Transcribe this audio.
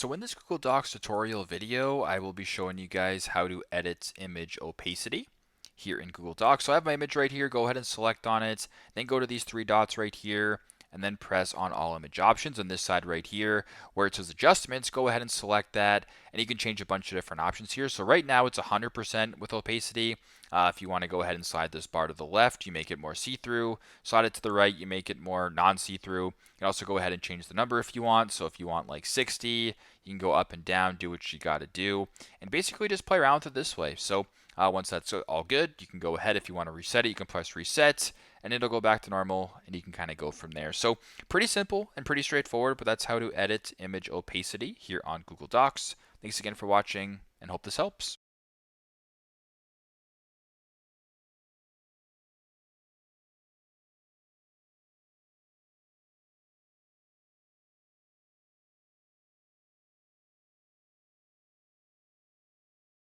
So in this Google Docs tutorial video, I will be showing you guys how to edit image opacity here in Google Docs. So I have my image right here. Go ahead and select on it, then go to these three dots right here, and then press on all image options on this side right here where it says adjustments. Go ahead and select that, and you can change a bunch of different options here. So right now it's 100% with opacity. If you want to go ahead and slide this bar to the left, you make it more see-through. Slide it to the right, you make it more non-see-through. You can also go ahead and change the number if you want. So if you want like 60, you can go up and down, do what you got to do, and basically just play around with it this way. So once that's all good, you can go ahead. If you want to reset it, you can press reset, and it'll go back to normal, and you can kind of go from there. So pretty simple and pretty straightforward, but that's how to edit image opacity here on Google Docs. Thanks again for watching, and hope this helps.